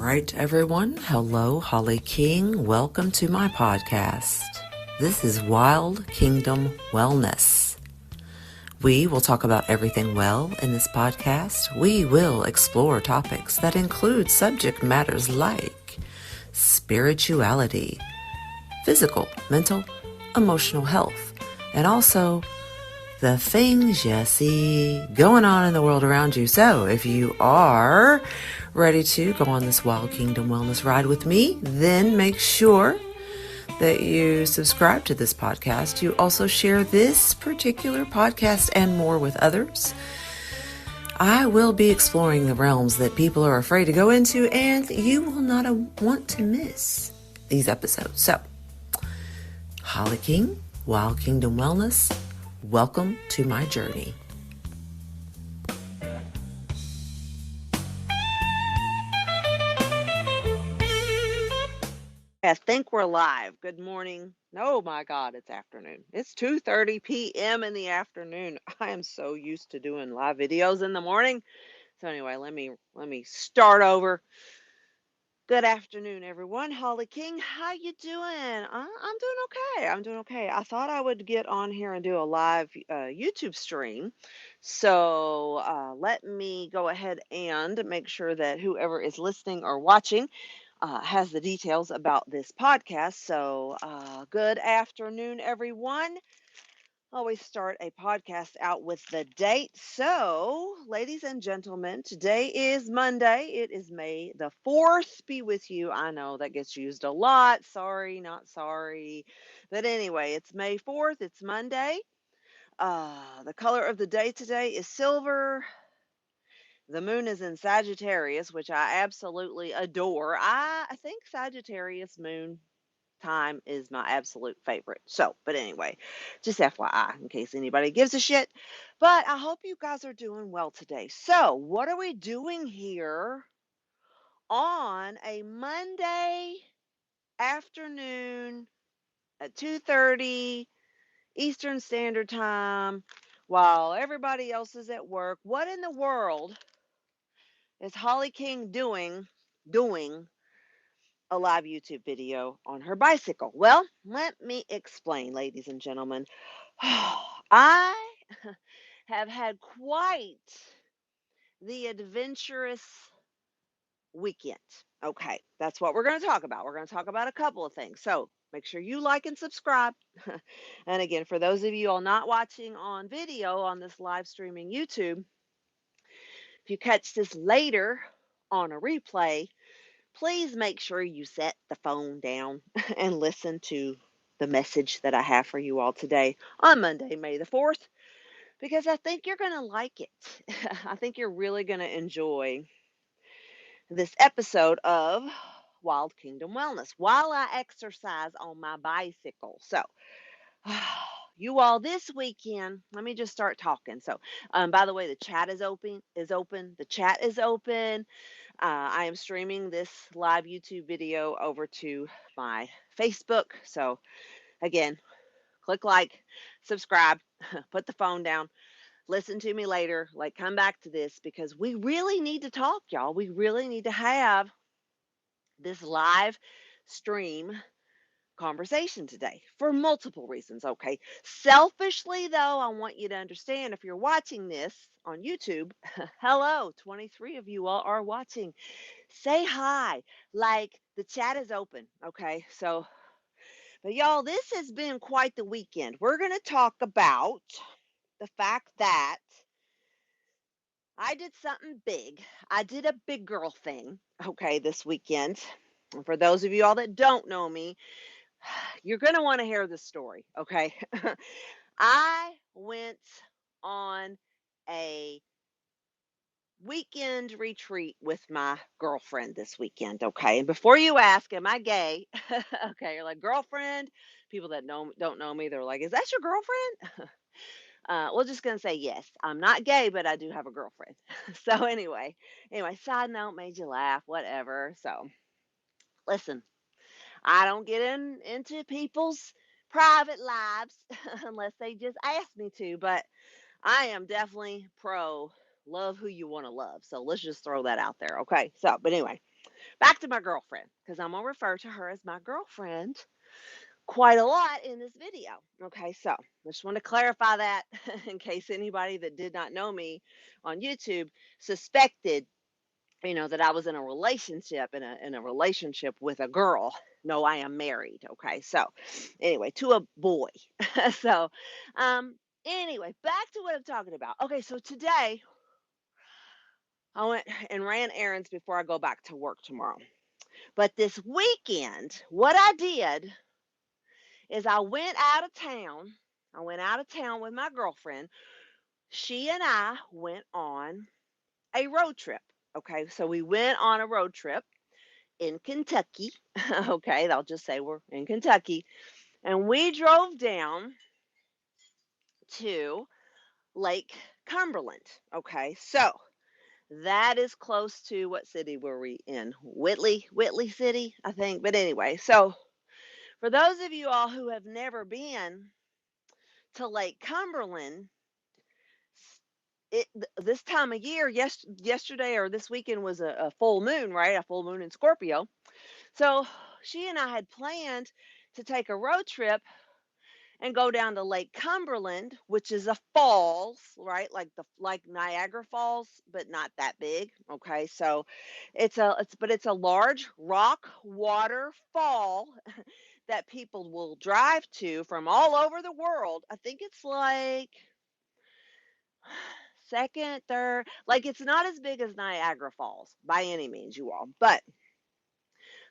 right, everyone. Hello, Holly King. Welcome to my podcast. This is Wild Kingdom Wellness. We will talk about everything well in this podcast. We will explore topics that include subject matters like spirituality, physical, mental, emotional health, and also the things you see going on in the world around you. So if you are ready to go on this Wild Kingdom Wellness ride with me, then make sure that you subscribe to this podcast. You also share this particular podcast and more with others. I will be exploring the realms that people are afraid to go into, and you will not want to miss these episodes. So, Holly King, Wild Kingdom Wellness, welcome to my journey. I think we're live. Good morning. Oh my God, it's afternoon. It's 2:30 p.m. in the afternoon. I am so used to doing live videos in the morning. So anyway, let me start over. Good afternoon, everyone. Holly King, how you doing? I'm doing okay. I'm doing okay. I thought I would get on here and do a live YouTube stream. So let me go ahead and make sure that whoever is listening or watching has the details about this podcast. So good afternoon, everyone. Always start a podcast out with the date. So, ladies and gentlemen, today is Monday. It is May the 4th. Be with you. I know that gets used a lot. Sorry, not sorry. But anyway, it's May 4th. It's Monday. The color of the day today is silver. The moon is in Sagittarius, which I absolutely adore. I think Sagittarius moon time is my absolute favorite. So, but anyway, just FYI, in case anybody gives a shit. But I hope you guys are doing well today. So, what are we doing here on a Monday afternoon at 2:30 Eastern Standard Time while everybody else is at work? What in the world is Holly King doing a live YouTube video on her bicycle? Well, let me explain, ladies and gentlemen. I have had quite the adventurous weekend. Okay, that's what we're going to talk about. We're going to talk about a couple of things. So make sure you like and subscribe. And again, for those of you all not watching on video on this live streaming YouTube, if you catch this later on a replay, please make sure you set the phone down and listen to the message that I have for you all today on Monday, May the 4th, because I think you're going to like it. I think you're really going to enjoy this episode of Wild Kingdom Wellness while I exercise on my bicycle. So, you all, this weekend, let me just start talking. So, by the way, the chat is open. The chat is open. I am streaming this live YouTube video over to my Facebook. So again, click like, subscribe, put the phone down, listen to me later, like come back to this because we really need to talk, y'all. We really need to have this live stream conversation today for multiple reasons. Okay. Selfishly, though, I want you to understand if you're watching this on YouTube, hello, 23 of you all are watching. Say hi. Like the chat is open. Okay. So, but y'all, this has been quite the weekend. We're going to talk about the fact that I did something big. I did a big girl thing. Okay. This weekend. And for those of you all that don't know me, you're going to want to hear this story. Okay. I went on a weekend retreat with my girlfriend this weekend. Okay. And before you ask, am I gay? Okay. You're like, girlfriend. People that don't know me, they're like, is that your girlfriend? We're just going to say, yes, I'm not gay, but I do have a girlfriend. So anyway, side note, made you laugh, whatever. So listen, I don't get into people's private lives unless they just ask me to, but I am definitely pro love who you want to love. So let's just throw that out there. Okay. So, but anyway, back to my girlfriend, because I'm gonna refer to her as my girlfriend quite a lot in this video. Okay, so I just want to clarify that in case anybody that did not know me on YouTube suspected, that I was in a relationship, in a relationship with a girl. No, I am married. Okay, so anyway, to a boy. So, anyway, back to what I'm talking about. Okay, so today I went and ran errands before I go back to work tomorrow. But this weekend, what I did is I went out of town. I went out of town with my girlfriend. She and I went on a road trip. Okay, so we went on a road trip in Kentucky. Okay, I'll just say we're in Kentucky. And we drove down to Lake Cumberland. Okay, so that is close to, what city were we in? Whitley City, I think. But anyway, so for those of you all who have never been to Lake Cumberland, this time of year, yesterday or this weekend was a full moon, right? A full moon in Scorpio. So she and I had planned to take a road trip and go down to Lake Cumberland, which is a falls, right? Like Niagara Falls, but not that big. Okay, so it's a large rock waterfall that people will drive to from all over the world. I think it's like second, third, like it's not as big as Niagara Falls by any means, you all, but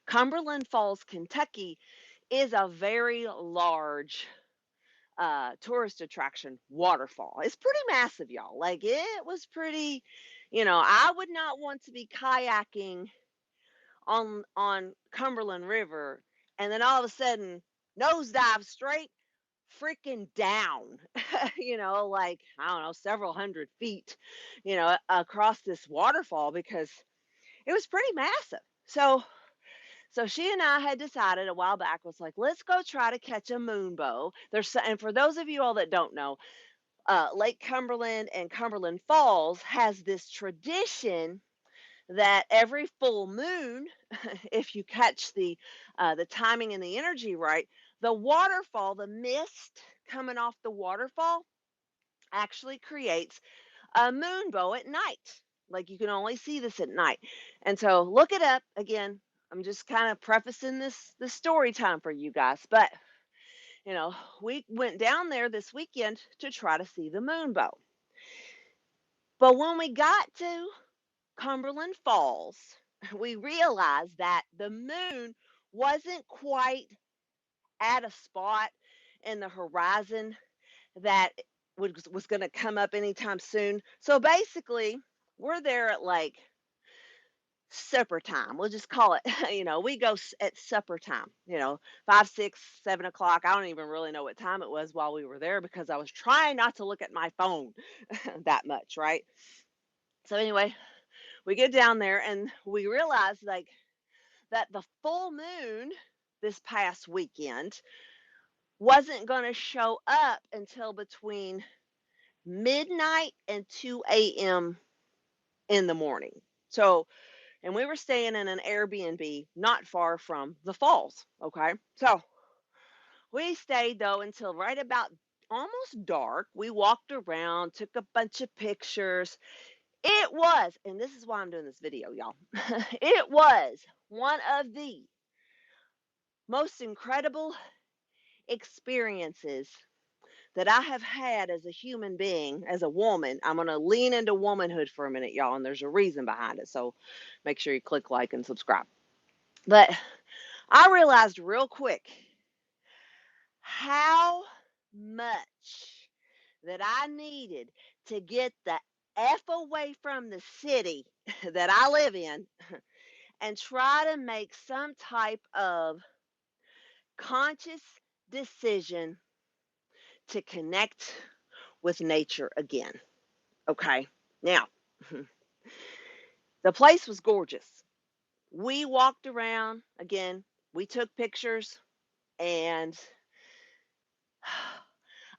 Cumberland Falls, Kentucky is a very large tourist attraction waterfall. It's pretty massive, y'all. Like it was pretty, I would not want to be kayaking on Cumberland River and then all of a sudden nosedive straight freaking down, like I don't know, several hundred feet, across this waterfall because it was pretty massive. So she and I had decided a while back, was like, let's go try to catch a moonbow. And for those of you all that don't know, Lake Cumberland and Cumberland Falls has this tradition that every full moon, if you catch the timing and the energy right, the waterfall, the mist coming off the waterfall, actually creates a moonbow at night. Like you can only see this at night. And so look it up again. I'm just kind of prefacing this story time for you guys. But we went down there this weekend to try to see the moonbow. But when we got to Cumberland Falls, we realized that the moon wasn't quite at a spot in the horizon that was going to come up anytime soon. So basically, we're there at like supper time. We'll just call it, we go at supper time, 5, 6, 7 o'clock. I don't even really know what time it was while we were there because I was trying not to look at my phone that much, right? So anyway, we get down there and we realize like that the full moon this past weekend wasn't going to show up until between midnight and 2 a.m. in the morning. So, and we were staying in an Airbnb not far from the falls. Okay. So we stayed though until right about almost dark. We walked around, took a bunch of pictures. It was, and this is why I'm doing this video, y'all. It was one of the most incredible experiences that I have had as a human being, as a woman. I'm going to lean into womanhood for a minute, y'all, and there's a reason behind it. So make sure you click like and subscribe. But I realized real quick how much that I needed to get the F away from the city that I live in and try to make some type of conscious decision to connect with nature again. Okay. Now, the place was gorgeous. We walked around again, we took pictures, and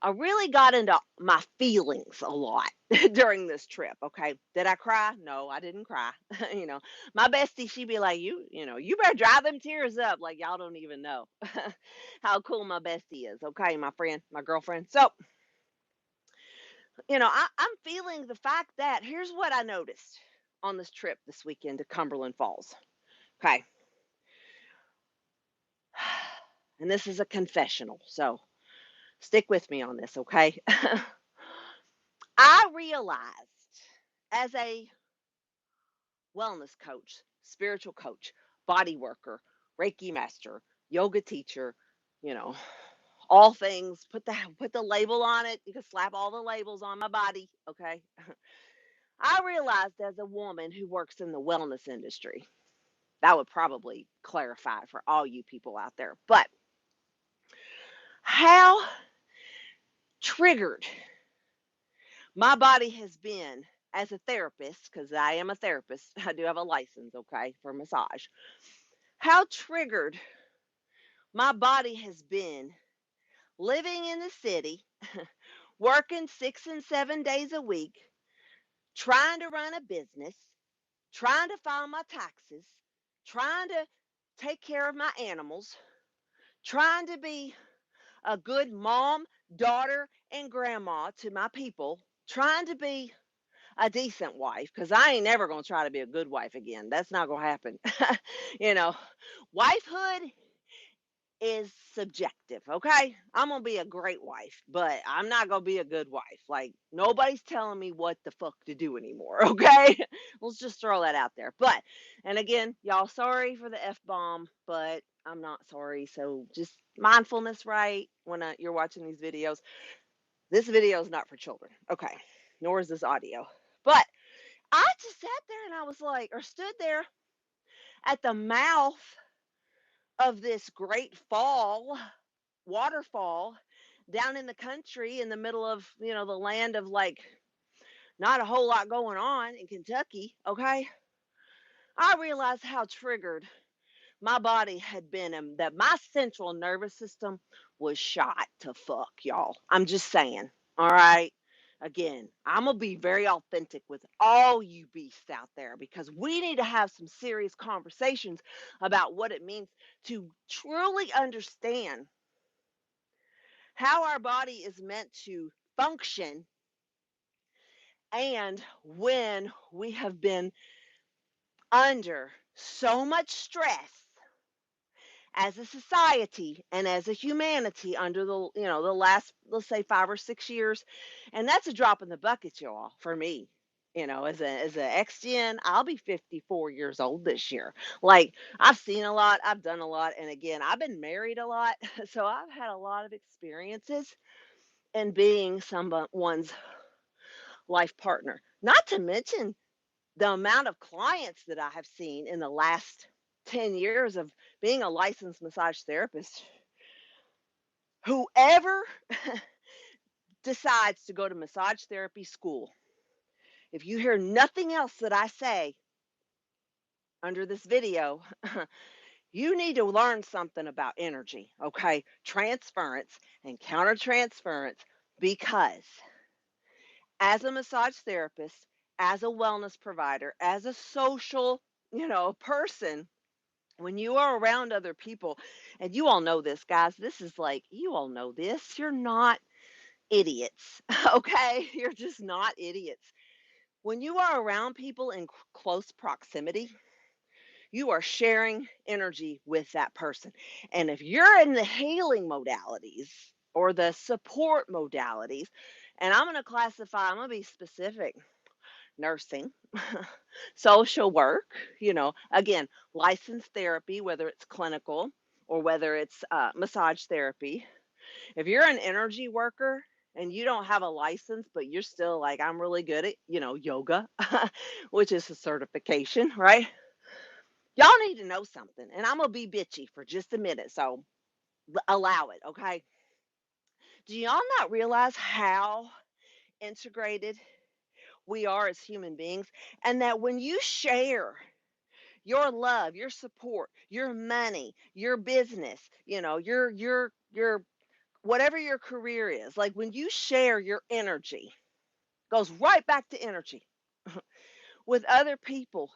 I really got into my feelings a lot during this trip. Okay. Did I cry? No, I didn't cry. you know, my bestie, she'd be like, you better dry them tears up. Like, y'all don't even know how cool my bestie is. Okay. My friend, my girlfriend. So, I'm feeling the fact that here's what I noticed on this trip this weekend to Cumberland Falls. Okay. And this is a confessional. So stick with me on this. Okay. I realized as a wellness coach, spiritual coach, body worker, Reiki master, yoga teacher, you know, all things, put the label on it. You can slap all the labels on my body, okay? I realized as a woman who works in the wellness industry, that would probably clarify for all you people out there. But how triggered my body has been as a therapist, because I am a therapist, I do have a license, okay, for massage. How triggered my body has been living in the city, working 6 and 7 days a week, trying to run a business, trying to file my taxes, trying to take care of my animals, trying to be a good mom, daughter, and grandma to my people, trying to be a decent wife, because I ain't never going to try to be a good wife again. That's not going to happen. you know, wifehood is subjective, okay? I'm gonna be a great wife, but I'm not gonna be a good wife. Like, nobody's telling me what the fuck to do anymore, okay? Let's just throw that out there. But, and again, y'all, sorry for the F bomb, but I'm not sorry. So just mindfulness, right? When you're watching these videos. This video is not for children, okay? Nor is this audio. But I just sat there and I was like, or stood there at the mouth of this great fall waterfall down in the country in the middle of, the land of like not a whole lot going on in Kentucky, okay? I realized how triggered my body had been and that my central nervous system was shot to fuck, y'all. I'm just saying, all right? Again, I'm going to be very authentic with all you beasts out there because we need to have some serious conversations about what it means to truly understand how our body is meant to function and when we have been under so much stress as a society and as a humanity under the last, let's say, 5 or 6 years. And that's a drop in the bucket, y'all, for me. As a ex-gen, I'll be 54 years old this year. Like, I've seen a lot, I've done a lot, and again, I've been married a lot, so I've had a lot of experiences in being someone's life partner. Not to mention the amount of clients that I have seen in the last 10 years of being a licensed massage therapist. Whoever decides to go to massage therapy school, if you hear nothing else that I say under this video, you need to learn something about energy, okay? Transference and countertransference, because as a massage therapist, as a wellness provider, as a social, person, when you are around other people, and you all know this, guys, this is like, you all know this, you're not idiots, okay? You're just not idiots. When you are around people in close proximity, you are sharing energy with that person. And if you're in the healing modalities or the support modalities, and I'm going to classify, I'm going to be specific: nursing, social work, again, licensed therapy, whether it's clinical or whether it's massage therapy. If you're an energy worker and you don't have a license, but you're still like, I'm really good at, yoga, which is a certification, right? Y'all need to know something. And I'm going to be bitchy for just a minute. So allow it, okay? Do y'all not realize how integrated we are as human beings? And that when you share your love, your support, your money, your business, your whatever your career is, like when you share your energy, goes right back to energy with other people,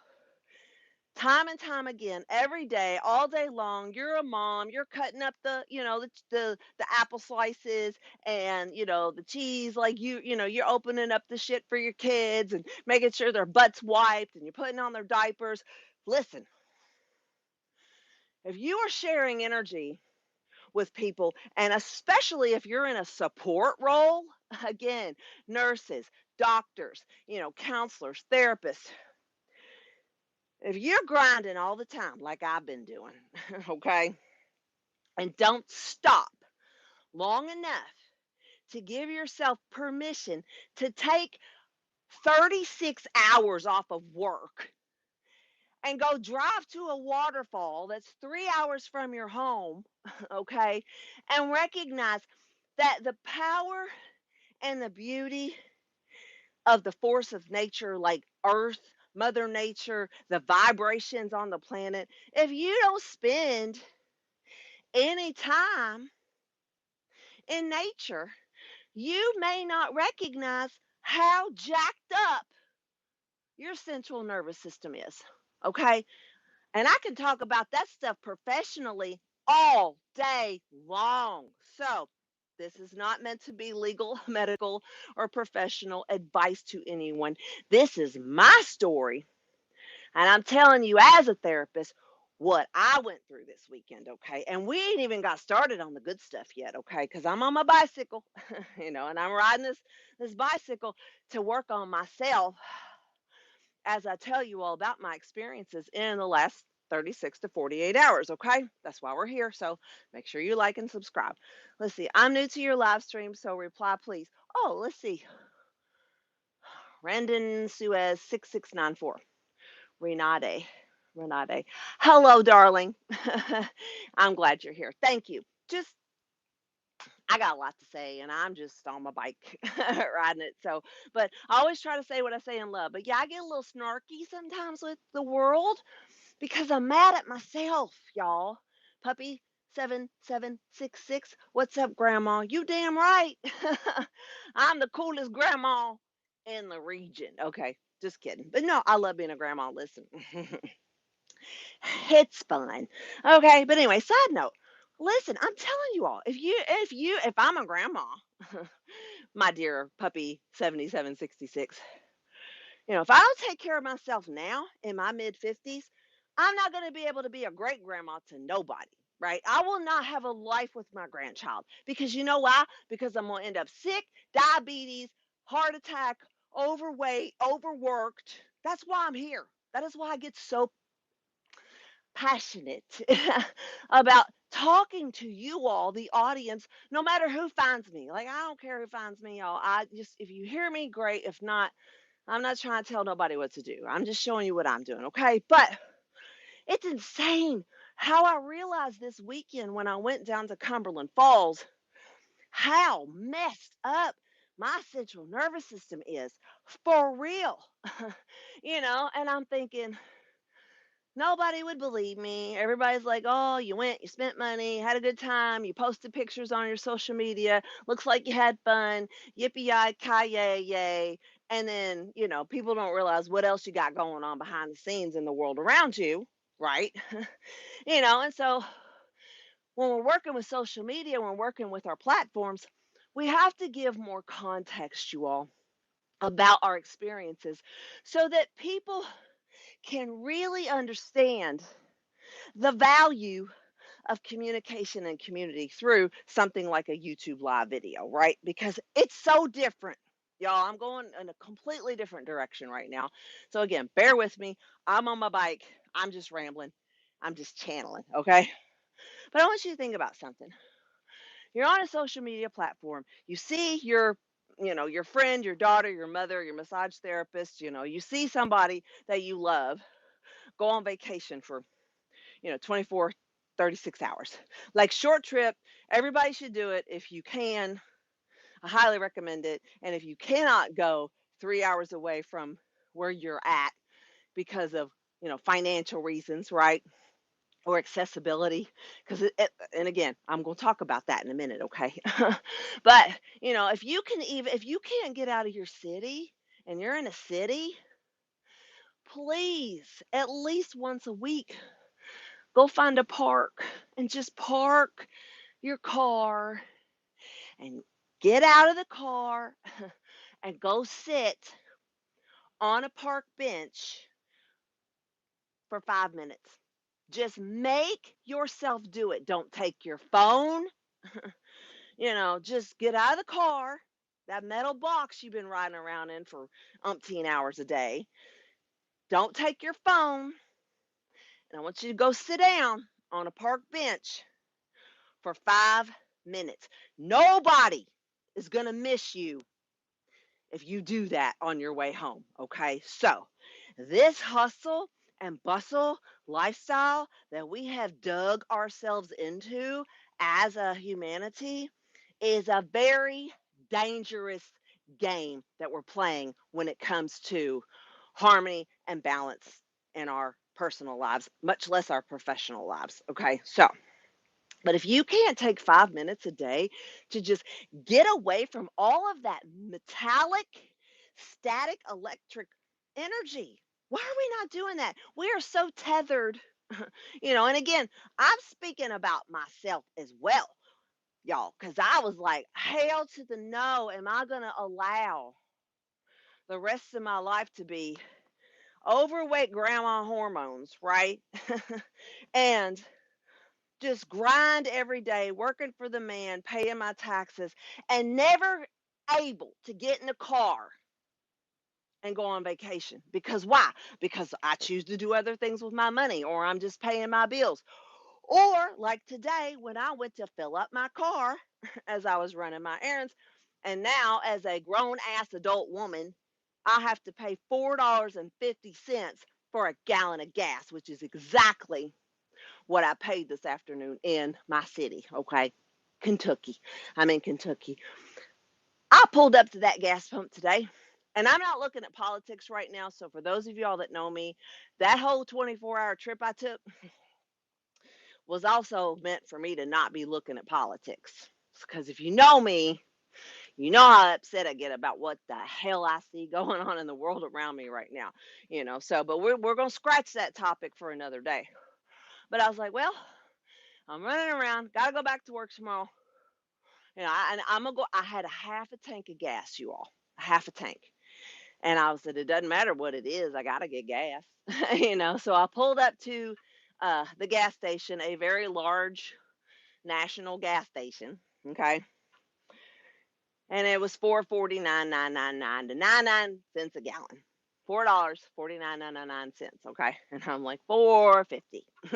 time and time again, every day, all day long. You're a mom, you're cutting up the, the apple slices and, the cheese, like you're opening up the shit for your kids and making sure their butts wiped and you're putting on their diapers. Listen, if you are sharing energy with people, and especially if you're in a support role, again, nurses, doctors, counselors, therapists, if you're grinding all the time like I've been doing, okay, and don't stop long enough to give yourself permission to take 36 hours off of work and go drive to a waterfall that's 3 hours from your home, okay, and recognize that the power and the beauty of the force of nature, like Earth, Mother Nature, the vibrations on the planet, if you don't spend any time in nature, you may not recognize how jacked up your central nervous system is. Okay. And I can talk about that stuff professionally all day long. So, this is not meant to be legal, medical, or professional advice to anyone. This is my story. And I'm telling you, as a therapist, what I went through this weekend, okay? And we ain't even got started on the good stuff yet, okay? Because I'm on my bicycle, and I'm riding this bicycle to work on myself as I tell you all about my experiences in the last 36 to 48 hours, okay? That's why we're here. So make sure you like and subscribe. Let's see. I'm new to your live stream, so reply, please. Oh, let's see. Randon Suez 6694. Renate. Renate. Hello, darling. I'm glad you're here. Thank you. Just I got a lot to say, and I'm just on my bike riding it. So, but I always try to say what I say in love. But yeah, I get a little snarky sometimes with the world because I'm mad at myself, y'all. Puppy 7766. What's up, Grandma? You damn right. I'm the coolest grandma in the region. Okay, just kidding. But no, I love being a grandma. Listen. It's fun. Okay, but anyway, side note. Listen, I'm telling you all, if I'm a grandma, my dear puppy 7766, if I don't take care of myself now in my mid 50s, I'm not going to be able to be a great grandma to nobody, right? I will not have a life with my grandchild because you know why? Because I'm going to end up sick, diabetes, heart attack, overweight, overworked. That's why I'm here. That is why I get so passionate about talking to you all, the audience, no matter who finds me. Like, I don't care who finds me, y'all. I just, if you hear me, great. If not, I'm not trying to tell nobody what to do. I'm just showing you what I'm doing, okay? But it's insane how I realized this weekend when I went down to Cumberland Falls how messed up my central nervous system is for real. And I'm thinking, nobody would believe me. Everybody's like, oh, you went, you spent money, had a good time, you posted pictures on your social media, looks like you had fun, yippee ki yay, yay. And then, people don't realize what else you got going on behind the scenes in the world around you, right? And so when we're working with social media, when we're working with our platforms, we have to give more context, you all, about our experiences so that people can really understand the value of communication and community through something like a YouTube live video, right? Because it's so different. Y'all, I'm going in a completely different direction right now. So again, bear with me. I'm on my bike. I'm just rambling. I'm just channeling, okay? But I want you to think about something. You're on a social media platform. You see your friend, your daughter, your mother, your massage therapist, you see somebody that you love go on vacation for 24, 36 hours. Like short trip, everybody should do it if you can. I highly recommend it. And if you cannot go 3 hours away from where you're at because of, financial reasons, right? or accessibility, because and again, I'm going to talk about that in a minute, okay? But if you can't get out of your city and you're in a city, please, at least once a week, go find a park and just park your car and get out of the car and go sit on a park bench for 5 minutes. Just make yourself do it. Don't take your phone. Just get out of the car, that metal box you've been riding around in for umpteen hours a day. Don't take your phone. And I want you to go sit down on a park bench for 5 minutes. Nobody is going to miss you if you do that on your way home. Okay. So, this hustle and bustle lifestyle that we have dug ourselves into as a humanity is a very dangerous game that we're playing when it comes to harmony and balance in our personal lives, much less our professional lives. Okay. So, but if you can't take 5 minutes a day to just get away from all of that metallic, static, electric energy, why are we not doing that? We are so tethered, and again, I'm speaking about myself as well, y'all, because I was like, hell to the no, am I going to allow the rest of my life to be overweight grandma hormones, right? And just grind every day, working for the man, paying my taxes, and never able to get in a car and go on vacation. Because why? Because I choose to do other things with my money, or I'm just paying my bills. Or like today, when I went to fill up my car as I was running my errands, and now as a grown ass adult woman, I have to pay $4.50 for a gallon of gas, which is exactly what I paid this afternoon in my city, okay? Kentucky. I'm in Kentucky. I pulled up to that gas pump today, and I'm not looking at politics right now. So, for those of y'all that know me, that whole 24-hour trip I took was also meant for me to not be looking at politics. Because if you know me, you know how upset I get about what the hell I see going on in the world around me right now. But we're going to scratch that topic for another day. But I was like, well, I'm running around, got to go back to work tomorrow. And I'm gonna go. I had a half a tank of gas, you all, a half a tank, and I said it doesn't matter what it is, I gotta get gas, So I pulled up to the gas station, a very large national gas station, okay, and it was $4.49 to 99 cents a gallon. $4.49.99, okay, and I'm like 4.50.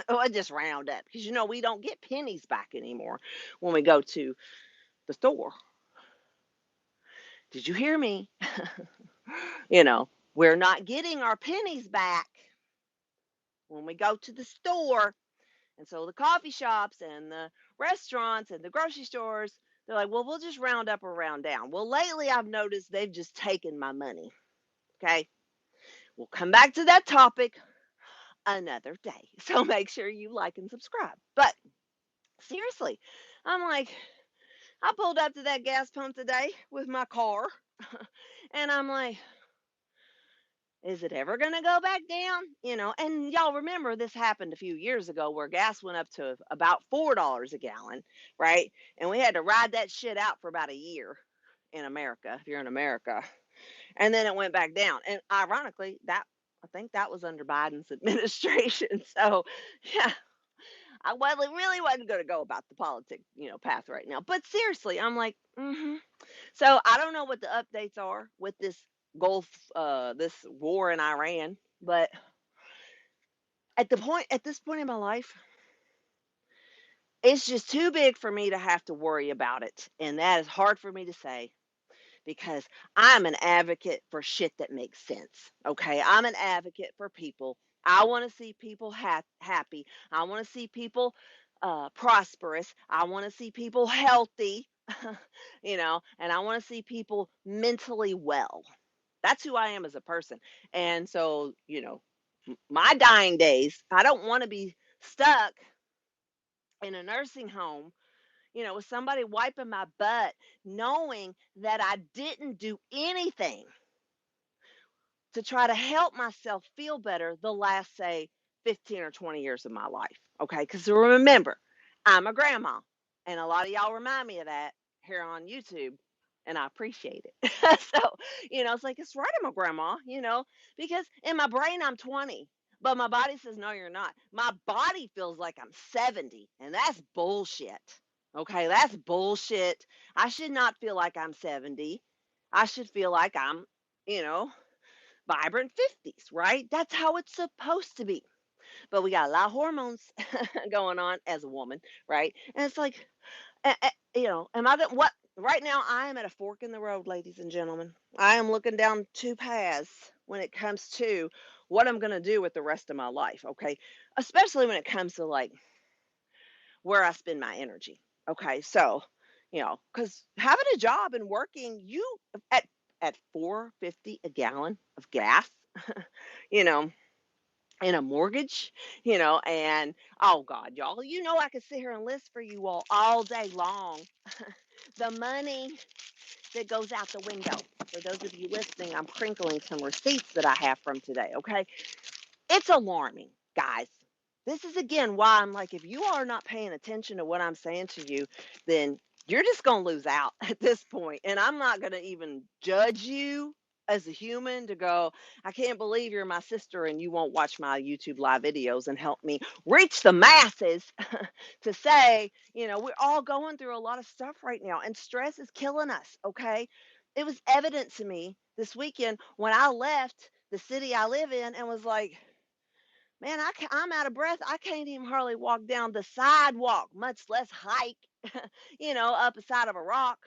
I just round up because we don't get pennies back anymore when we go to the store. Did you hear me? you know, we're not getting our pennies back when we go to the store. And so the coffee shops and the restaurants and the grocery stores, they're like, well, we'll just round up or round down. Well, lately I've noticed they've just taken my money. Okay. We'll come back to that topic another day. So make sure you like and subscribe. But seriously, I'm like, I pulled up to that gas pump today with my car and I'm like, is it ever going to go back down? And y'all remember this happened a few years ago where gas went up to about $4 a gallon, right? And we had to ride that shit out for about a year in America, if you're in America. And then it went back down. And ironically, I think that was under Biden's administration. So, yeah, really wasn't going to go about the politics, path right now. But seriously, I'm like, So I don't know what the updates are with this war in Iran, but at this point in my life, it's just too big for me to have to worry about it, and that is hard for me to say because I'm an advocate for shit that makes sense. Okay, I'm an advocate for people. I want to see people happy. I want to see people prosperous. I want to see people healthy. And I want to see people mentally well. That's who I am as a person. And so, my dying days, I don't want to be stuck in a nursing home, with somebody wiping my butt, knowing that I didn't do anything to try to help myself feel better the last, say, 15 or 20 years of my life. Okay. Because remember, I'm a grandma. And a lot of y'all remind me of that here on YouTube. And I appreciate it. So, it's like, it's right, I'm a grandma, because in my brain, I'm 20. But my body says, no, you're not. My body feels like I'm 70. And that's bullshit. Okay. That's bullshit. I should not feel like I'm 70. I should feel like I'm, you know, vibrant 50s, right? That's how it's supposed to be. But we got a lot of hormones going on as a woman, right? And it's like, am I what? Right now, I am at a fork in the road, ladies and gentlemen. I am looking down two paths when it comes to what I'm going to do with the rest of my life, okay? Especially when it comes to like where I spend my energy, okay? So, because having a job and working, you at 4.50 a gallon of gas, you know, and a mortgage, and oh God, y'all, I could sit here and list for you all day long the money that goes out the window. For those of you listening, I'm crinkling some receipts that I have from today, okay? It's alarming, guys. This is again why I'm like, if you are not paying attention to what I'm saying to you, then you're just going to lose out at this point. And I'm not going to even judge you as a human to go, I can't believe you're my sister and you won't watch my YouTube live videos and help me reach the masses to say, we're all going through a lot of stuff right now and stress is killing us. Okay. It was evident to me this weekend when I left the city I live in and was like, man, I'm out of breath. I can't even hardly walk down the sidewalk, much less hike, up a side of a rock.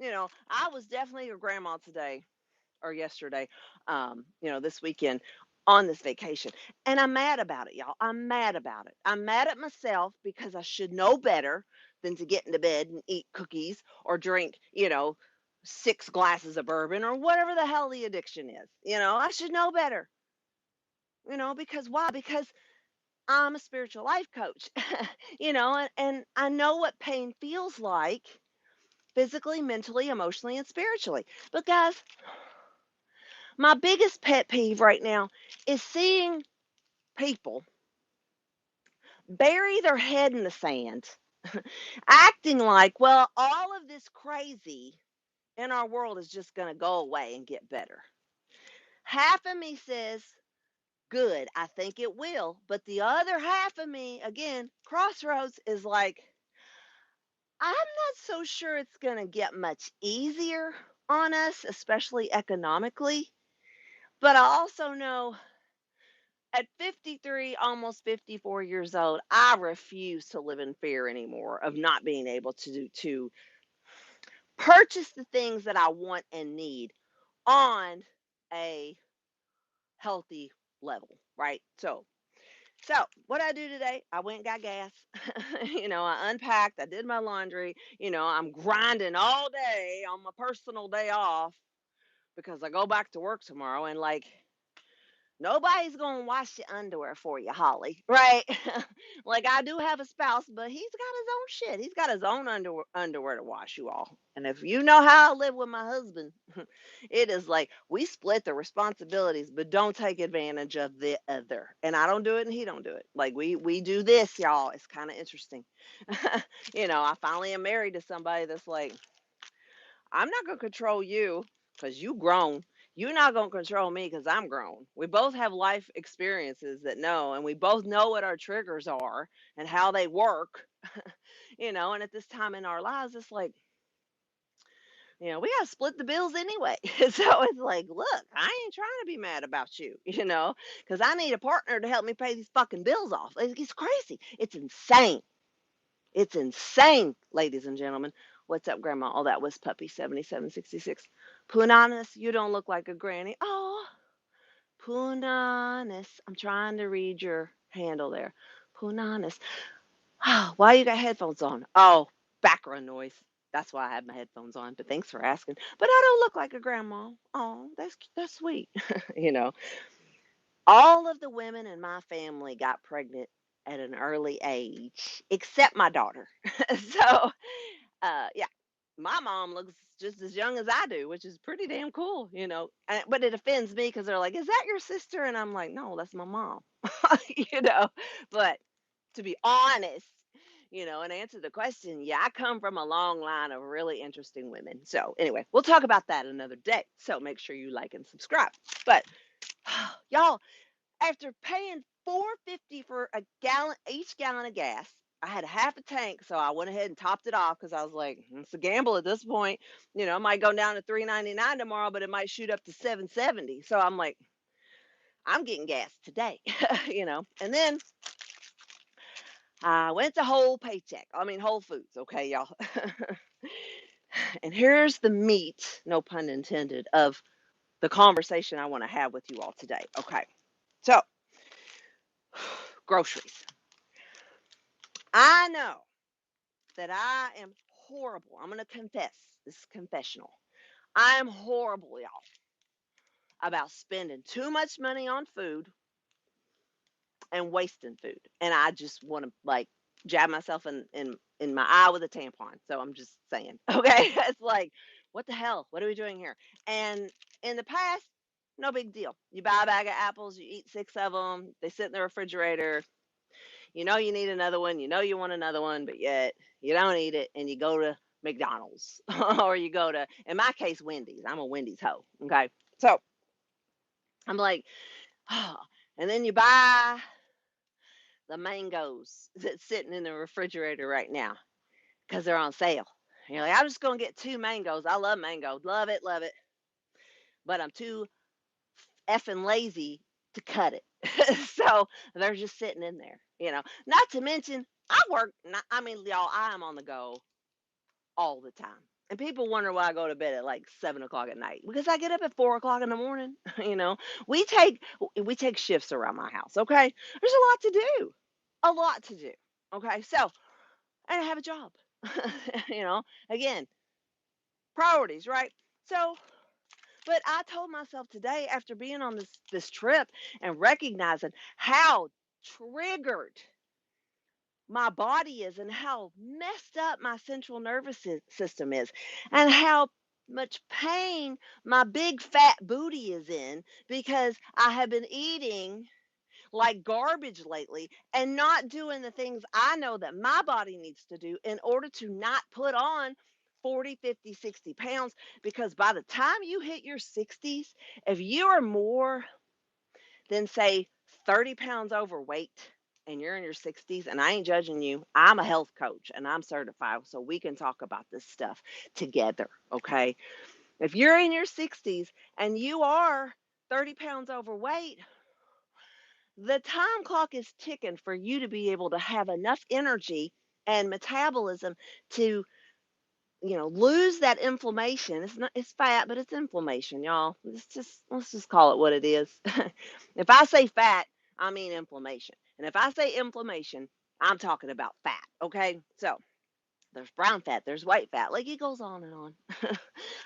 I was definitely a grandma today or yesterday, this weekend on this vacation. And I'm mad about it, y'all. I'm mad about it. I'm mad at myself because I should know better than to get into bed and eat cookies or drink, 6 glasses of bourbon or whatever the hell the addiction is. I should know better. Because why? Because I'm a spiritual life coach, and I know what pain feels like physically, mentally, emotionally, and spiritually. But guys, my biggest pet peeve right now is seeing people bury their head in the sand, acting like, well, all of this crazy in our world is just going to go away and get better. Half of me says, good, I think it will. But the other half of me, again, crossroads, is like, I'm not so sure it's going to get much easier on us, especially economically. But I also know at 53, almost 54 years old, I refuse to live in fear anymore of not being able to purchase the things that I want and need on a healthy level, right? So what I do today, I went and got gas. I unpacked, I did my laundry. I'm grinding all day on my personal day off because I go back to work tomorrow and like nobody's gonna wash your underwear for you, Holly, right? Like I do have a spouse, but he's got his own shit. He's got his own underwear to wash, you all. And if you know how I live with my husband, it is like we split the responsibilities, but don't take advantage of the other. And I don't do it, and he don't do it. Like we do this, y'all. It's kind of interesting. I finally am married to somebody that's like, I'm not gonna control you because you grown. You're not gonna control me because I'm grown. We both have life experiences that know, and we both know what our triggers are and how they work. And at this time in our lives, it's like, we gotta split the bills anyway. So it's like, look, I ain't trying to be mad about you, because I need a partner to help me pay these fucking bills off. It's crazy. It's insane. It's insane, ladies and gentlemen. What's up, Grandma? Oh, that was Puppy 7766. Punanis, you don't look like a granny. Oh, Punanis. I'm trying to read your handle there. Punanis. Oh, why you got headphones on? Oh, background noise. That's why I have my headphones on. But thanks for asking. But I don't look like a grandma. Oh, that's sweet. you know, all of the women in my family got pregnant at an early age, except my daughter. So, yeah, my mom looks just as young as I do, which is pretty damn cool, you know. But it offends me because they're like, "Is that your sister?" And I'm like, "No, that's my mom," you know. But to be honest, you know, and answer the question, yeah, I come from a long line of really interesting women. So anyway, we'll talk about that another day. So make sure you like and subscribe. But y'all, after paying 4.50 for a gallon, each gallon of gas, I had half a tank, so I went ahead and topped it off because I was like, it's a gamble at this point. You know, it might go down to 3.99 tomorrow, but it might shoot up to 7.70. So I'm like, I'm getting gas today, you know. And then I went to Whole Foods, okay, y'all. And here's the meat, no pun intended, of the conversation I want to have with you all today. Okay. So, groceries. I know that I am horrible. I'm going to confess. This is confessional. I am horrible, y'all, about spending too much money on food and wasting food. And I just want to like jab myself in my eye with a tampon. So I'm just saying, okay? It's like, what the hell? What are we doing here? And in the past, no big deal. You buy a bag of apples, you eat 6 of them, they sit in the refrigerator. You know you need another one, you know you want another one, but yet you don't eat it and you go to McDonald's or you go to, in my case, Wendy's. I'm a Wendy's hoe. Okay. So I'm like, oh, and then you buy the mangoes that's sitting in the refrigerator right now because they're on sale. And you're like, I'm just going to get 2 mangoes. I love mangoes. Love it, love it. But I'm too effing lazy to cut it. So they're just sitting in there, you know. Not to mention, I work, I mean, y'all, I am on the go all the time. And people wonder why I go to bed at like 7 o'clock at night because I get up at 4 o'clock in the morning. You know, we take we take shifts around my house. Okay, there's a lot to do, a lot to do. Okay, so and I have a job. You know, again, priorities, right? So, but I told myself today after being on this trip and recognizing how triggered my body is and how messed up my central nervous system is and how much pain my big fat booty is in because I have been eating like garbage lately and not doing the things I know that my body needs to do in order to not put on 40, 50, 60 pounds. Because by the time you hit your 60s, if you are more than, say, 30 pounds overweight and you're in your 60s, and I ain't judging you, I'm a health coach and I'm certified, so we can talk about this stuff together, okay? If you're in your 60s and you are 30 pounds overweight, the time clock is ticking for you to be able to have enough energy and metabolism to, you know, lose that inflammation. It's not, it's fat, but it's inflammation, y'all. Let's just call it what it is. If I say fat, I mean inflammation. And if I say inflammation, I'm talking about fat, okay? So, there's brown fat, there's white fat. Like it goes on and on.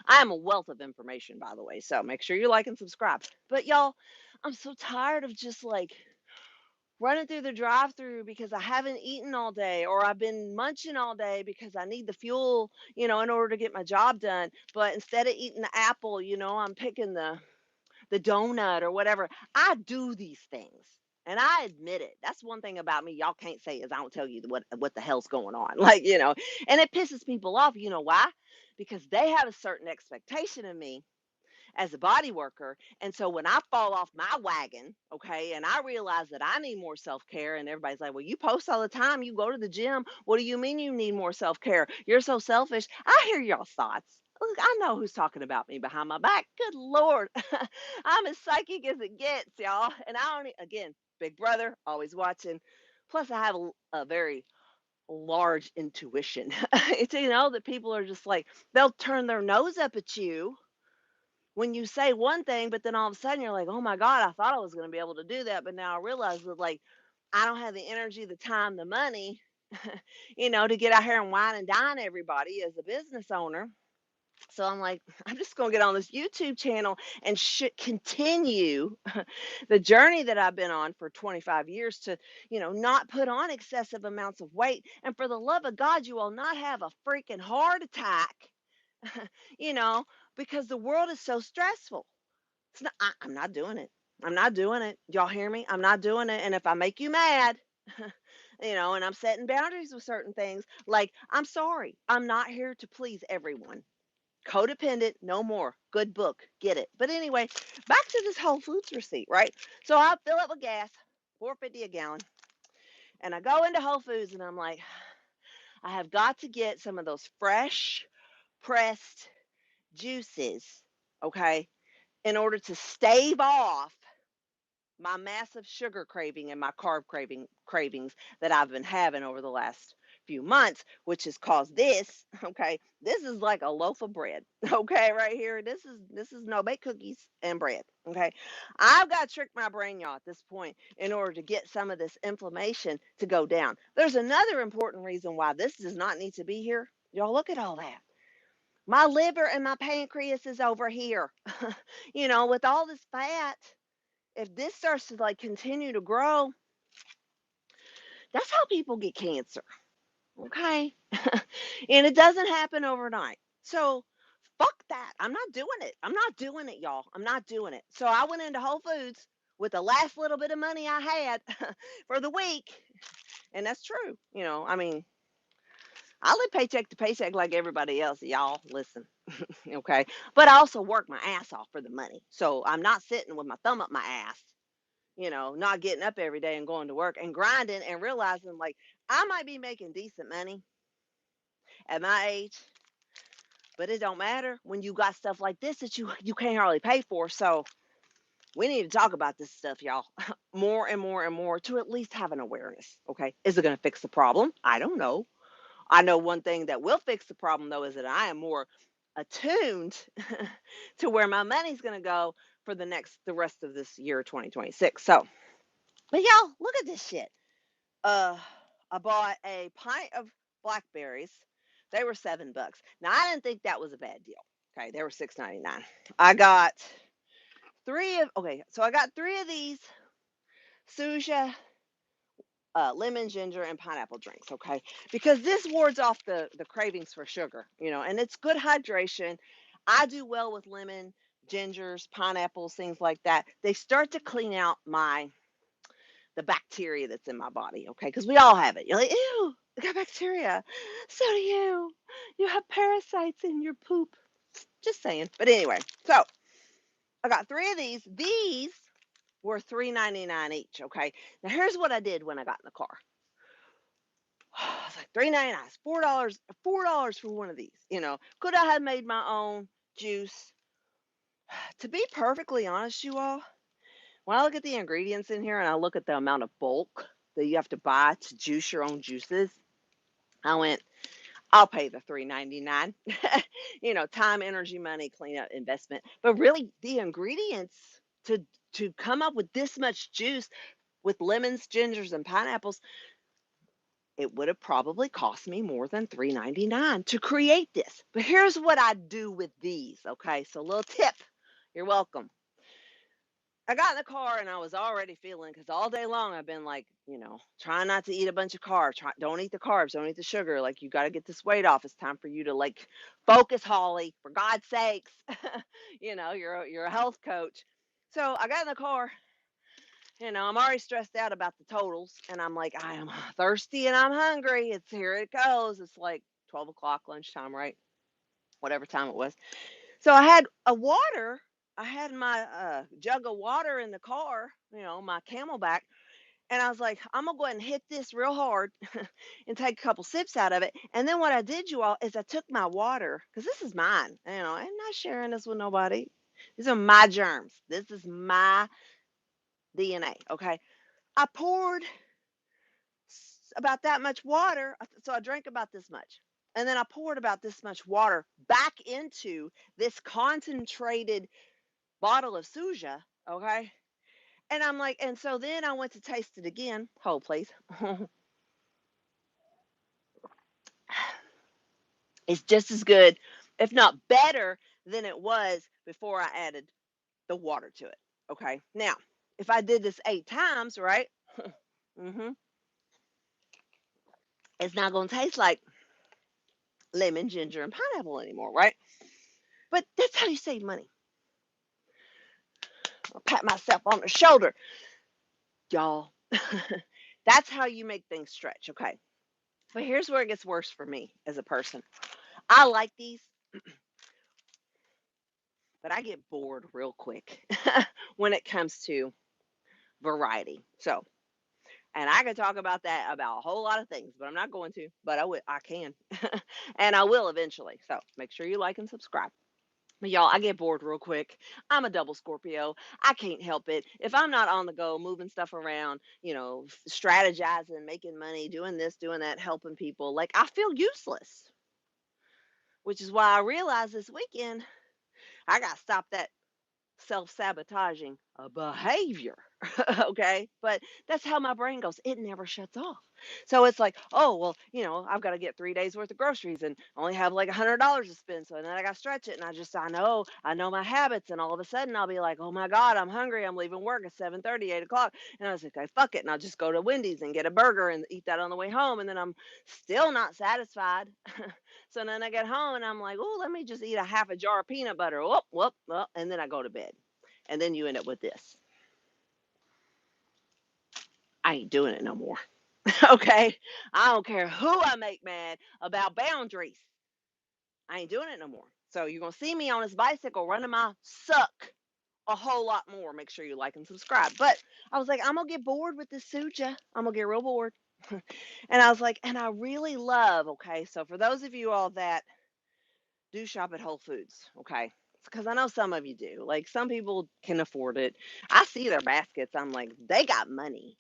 I am a wealth of information, by the way. So, make sure you like and subscribe. But y'all, I'm so tired of just like running through the drive-through because I haven't eaten all day, or I've been munching all day because I need the fuel, you know, in order to get my job done. But instead of eating the apple, you know, I'm picking the donut or whatever. I do these things. And I admit it. That's one thing about me y'all can't say is I don't tell you what the hell's going on. Like, you know, and it pisses people off. You know why? Because they have a certain expectation of me as a body worker. And so when I fall off my wagon, okay, and I realize that I need more self care, and everybody's like, well, you post all the time, you go to the gym. What do you mean you need more self care? You're so selfish. I hear y'all's thoughts. Look, I know who's talking about me behind my back. Good Lord. I'm as psychic as it gets, y'all. And I don't, again, big brother, always watching. Plus, I have a very large intuition. It's, you know, that people are just like, they'll turn their nose up at you when you say one thing, but then all of a sudden you're like, oh my God, I thought I was going to be able to do that. But now I realize that, like, I don't have the energy, the time, the money, you know, to get out here and wine and dine everybody as a business owner. So I'm like, I'm just going to get on this YouTube channel and should continue the journey that I've been on for 25 years to, not put on excessive amounts of weight. And for the love of God, you will not have a freaking heart attack, you know, because the world is so stressful. It's not, I'm not doing it. I'm not doing it. Y'all hear me? I'm not doing it. And if I make you mad, and I'm setting boundaries with certain things, like, I'm sorry. I'm not here to please everyone. Codependent, no more. Good book. Get it. But anyway, back to this Whole Foods receipt, right? So I fill up with gas, 4.50 a gallon, and I go into Whole Foods and I'm like, I have got to get some of those fresh pressed juices, okay, in order to stave off my massive sugar craving and my carb cravings that I've been having over the last few months, which has caused this. Okay, this is like a loaf of bread. Okay, right here, this is no bake cookies and bread. Okay, I've got to trick my brain, y'all, at this point in order to get some of this inflammation to go down. There's another important reason why this does not need to be here. Y'all, look at all that. My liver and my pancreas is over here. With all this fat, if this starts to like continue to grow, that's how people get cancer. Okay. And it doesn't happen overnight. So fuck that. I'm not doing it. I'm not doing it, y'all. I'm not doing it. So I went into Whole Foods with the last little bit of money I had for the week. And that's true. I mean, I live paycheck to paycheck like everybody else. Y'all, listen. Okay. But I also work my ass off for the money. So I'm not sitting with my thumb up my ass, not getting up every day and going to work and grinding and realizing like I might be making decent money at my age, but it don't matter when you got stuff like this that you can't hardly pay for. So we need to talk about this stuff, y'all, more and more and more to at least have an awareness. Okay. Is it going to fix the problem? I don't know. I know one thing that will fix the problem though is that I am more attuned to where my money's going to go for the rest of this year 2026. So, but y'all, look at this shit. I bought a pint of blackberries. They were $7. Now I didn't think that was a bad deal. Okay, they were $6.99. I got so I got three of these Suja lemon, ginger, and pineapple drinks. Okay, because this wards off the cravings for sugar. And it's good hydration. I do well with lemon, gingers, pineapples, things like that. They start to clean out the bacteria that's in my body, okay? Because we all have it. You're like, ew, I got bacteria. So do you. You have parasites in your poop. Just saying. But anyway, so I got three of these. These were $3.99 each, okay? Now here's what I did when I got in the car. It's like $3.99. It's $4 for one of these. Could I have made my own juice? To be perfectly honest, you all, when I look at the ingredients in here and I look at the amount of bulk that you have to buy to juice your own juices, I went, I'll pay the $3.99. Time, energy, money, cleanup, investment. But really, the ingredients to come up with this much juice with lemons, gingers, and pineapples, it would have probably cost me more than $3.99 to create this. But here's what I do with these. Okay, so a little tip. You're welcome. I got in the car and I was already feeling, because all day long I've been like, trying not to eat a bunch of carbs. Don't eat the carbs. Don't eat the sugar. Like, you got to get this weight off. It's time for you to like focus, Holly, for God's sakes. You're a health coach. So I got in the car. I'm already stressed out about the totals. And I'm like, I am thirsty and I'm hungry. Here it goes. It's like 12 o'clock lunchtime, right? Whatever time it was. So I had a water. I had my jug of water in the car, my Camelback, and I was like, I'm gonna go ahead and hit this real hard and take a couple sips out of it. And then what I did, you all, is I took my water, because this is mine. I'm not sharing this with nobody. These are my germs. This is my DNA. Okay, I poured about that much water, so I drank about this much. And then I poured about this much water back into this concentrated bottle of Suja, okay? And I'm like, and so then I went to taste it again. Hold, please. It's just as good if not better than it was before I added the water to it. Okay. Now, if I did this 8 times, right? hmm It's not going to taste like lemon, ginger, and pineapple anymore, right? But that's how you save money. I'll pat myself on the shoulder, y'all. That's how you make things stretch, okay? But here's where it gets worse for me as a person. I like these, but I get bored real quick when it comes to variety. So, and I could talk about that about a whole lot of things, but I'm not going to. But I can, and I will eventually. So make sure you like and subscribe. But y'all, I get bored real quick. I'm a double Scorpio. I can't help it. If I'm not on the go, moving stuff around, strategizing, making money, doing this, doing that, helping people, like I feel useless. Which is why I realized this weekend I got to stop that self-sabotaging behavior. Okay, but that's how my brain goes. It never shuts off. So it's like, oh well, I've got to get 3 days worth of groceries and only have like $100 to spend. So then I got to stretch it, and I know my habits, and all of a sudden I'll be like, oh my god, I'm hungry, I'm leaving work at 7:30, 8 o'clock, and I was like, okay, fuck it, and I'll just go to Wendy's and get a burger and eat that on the way home, and then I'm still not satisfied. So then I get home and I'm like, oh, let me just eat a half a jar of peanut butter. Whoop, whoop, whoop, and then I go to bed. And then you end up with this. I ain't doing it no more. Okay? I don't care who I make mad about boundaries. I ain't doing it no more. So you're going to see me on this bicycle running my suck a whole lot more. Make sure you like and subscribe. But I was like, I'm going to get bored with this suja. I'm going to get real bored. And I was like, and I really love, okay, so for those of you all that do shop at Whole Foods, okay? Because I know some of you do. Like some people can afford it. I see their baskets. I'm like, they got money.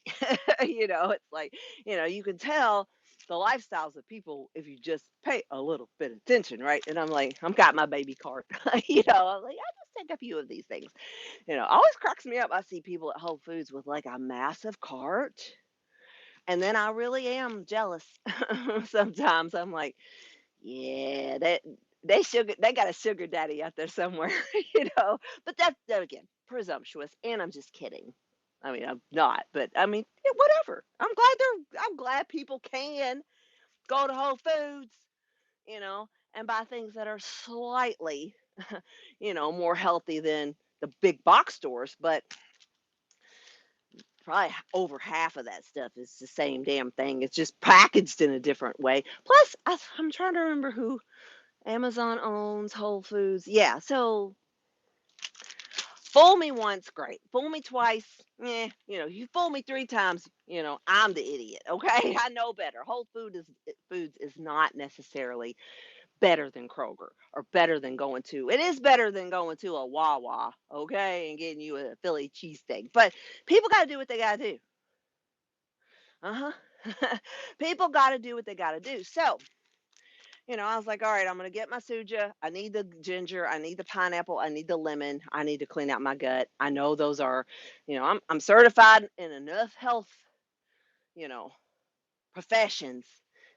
It's like, you can tell the lifestyles of people if you just pay a little bit of attention, right? And I'm like, I've got my baby cart. I'm like, I just take a few of these things. Always cracks me up. I see people at Whole Foods with like a massive cart. And then I really am jealous. Sometimes I'm like, yeah, they got a sugar daddy out there somewhere, But that's again presumptuous, and I'm just kidding. I mean, I'm not, but I mean, whatever. I'm glad people can go to Whole Foods, and buy things that are slightly, more healthy than the big box stores. But probably over half of that stuff is the same damn thing. It's just packaged in a different way. Plus, I'm trying to remember who Amazon owns Whole Foods. Yeah, so fool me once, great. Fool me twice, you fool me 3 times, I'm the idiot. Okay, I know better. Foods is not necessarily better than Kroger or better than going to. It is better than going to a Wawa, okay, and getting you a Philly cheesesteak. But people got to do what they got to do. People got to do what they got to do. So I was like, all right, I'm going to get my suja. I need the ginger. I need the pineapple. I need the lemon. I need to clean out my gut. I know those are, I'm certified in enough health, you know, professions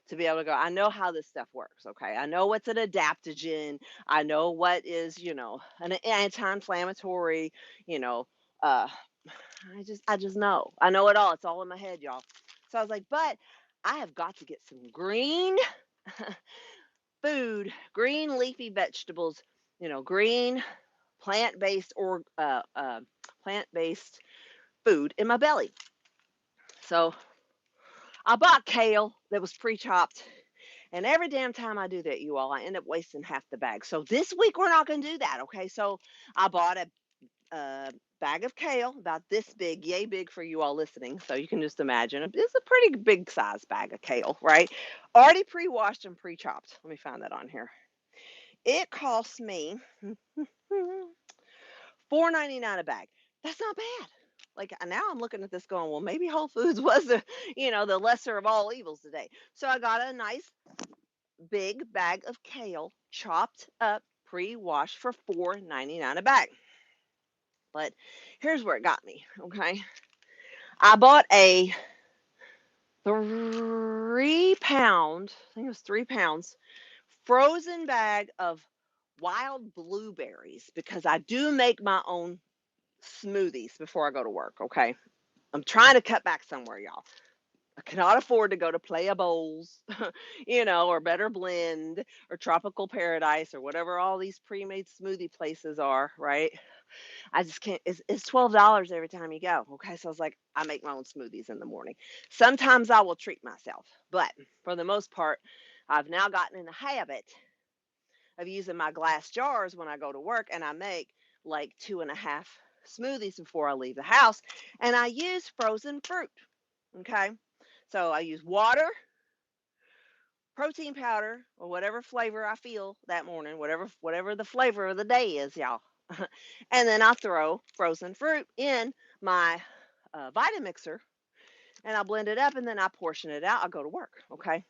to be able to go. I know how this stuff works. Okay. I know what's an adaptogen. I know what is, an anti-inflammatory, you know, uh, I just know. I know it all. It's all in my head, y'all. So I was like, but I have got to get some green food, green leafy vegetables, green plant-based or plant-based food in my belly. So I bought kale that was pre-chopped, and every damn time I do that, you all, I end up wasting half the bag. So this week we're not going to do that, okay? So I bought a bag of kale about this big, yay big for you all listening. So you can just imagine it's a pretty big size bag of kale, right? Already pre-washed and pre-chopped. Let me find that on here. It cost me $4.99 a bag. That's not bad. Like now I'm looking at this going, well, maybe Whole Foods was the lesser of all evils today. So I got a nice big bag of kale, chopped up, pre-washed for $4.99 a bag. But here's where it got me. Okay, I bought a 3 pound, I think it was 3 pounds, frozen bag of wild blueberries because I do make my own smoothies before I go to work, okay? I'm trying to cut back somewhere, y'all. I cannot afford to go to Playa Bowls, or Better Blend or Tropical Paradise or whatever all these pre-made smoothie places are, right? I just can't. It's $12 every time you go. Okay, so I was like, I make my own smoothies in the morning. Sometimes I will treat myself, but for the most part, I've now gotten in the habit of using my glass jars when I go to work, and I make like 2.5 smoothies before I leave the house, and I use frozen fruit. Okay, so I use water, protein powder, or whatever flavor I feel that morning, whatever the flavor of the day is, y'all. And then I throw frozen fruit in my Vitamixer, and I blend it up, and then I portion it out. I go to work. Okay,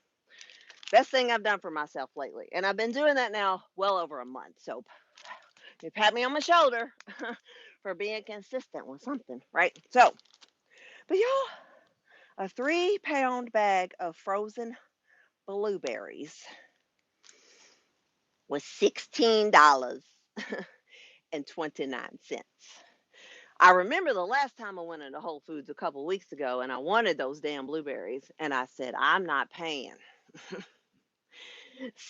best thing I've done for myself lately, and I've been doing that now well over a month. So you pat me on my shoulder for being consistent with something, right? So, but y'all, a 3-pound bag of frozen blueberries was $16.29. I remember the last time I went into Whole Foods a couple weeks ago and I wanted those damn blueberries, and I said, I'm not paying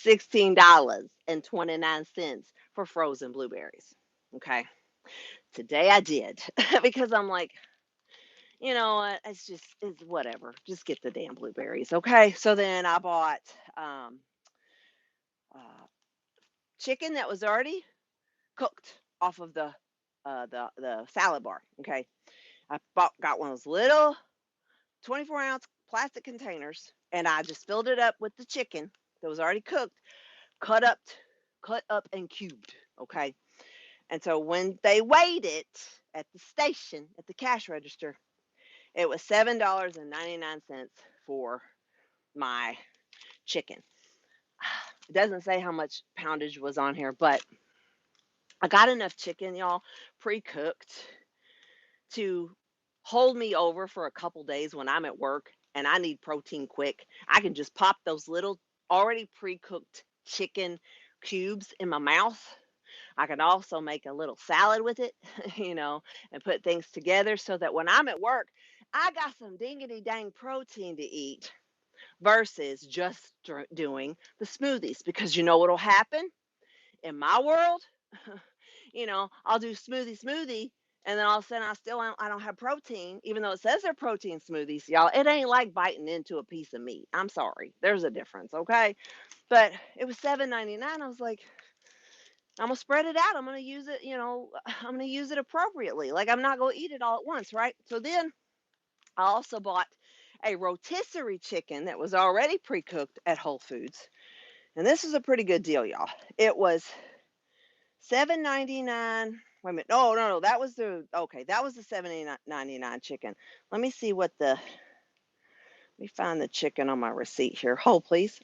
$16.29 for frozen blueberries. Okay. Today I did because I'm like, you know what? It's whatever. Just get the damn blueberries. Okay. So then I bought um, uh, chicken that was already cooked off of the salad bar. Okay. Got one of those little 24-ounce plastic containers, and I just filled it up with the chicken that was already cooked, cut up, cut up and cubed. Okay. And so when they weighed it at the station at the cash register, it was $7.99 for my chicken. It doesn't say how much poundage was on here, but I got enough chicken, y'all, pre-cooked to hold me over for a couple days when I'm at work and I need protein quick. I can just pop those little already pre-cooked chicken cubes in my mouth. I can also make a little salad with it, and put things together so that when I'm at work, I got some dingity dang protein to eat versus just doing the smoothies. Because you know what'll happen in my world? I'll do smoothie, and then all of a sudden I don't have protein, even though it says they're protein smoothies, y'all. It ain't like biting into a piece of meat. I'm sorry. There's a difference, okay? But it was $7.99. I was like, I'm gonna spread it out. I'm gonna use it, I'm gonna use it appropriately. Like, I'm not gonna eat it all at once, right? So then I also bought a rotisserie chicken that was already pre-cooked at Whole Foods. And this is a pretty good deal, y'all. It was $7.99. Wait a minute. No, no, no. That was the $7.99 chicken. Let me see let me find the chicken on my receipt here. Hold, please.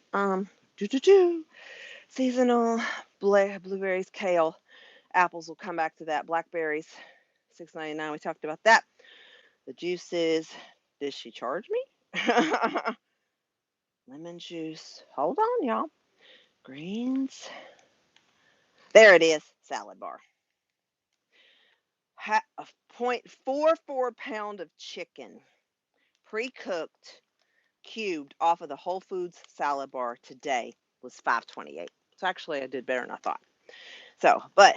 Seasonal blueberries, kale, apples. We'll come back to that. Blackberries, $6.99. We talked about that. The juices. Did she charge me? Lemon juice. Hold on, y'all. Greens. There it is. Salad bar. A 0.44 pound of chicken, pre-cooked, cubed off of the Whole Foods salad bar today was $5.28. So actually I did better than I thought. So, but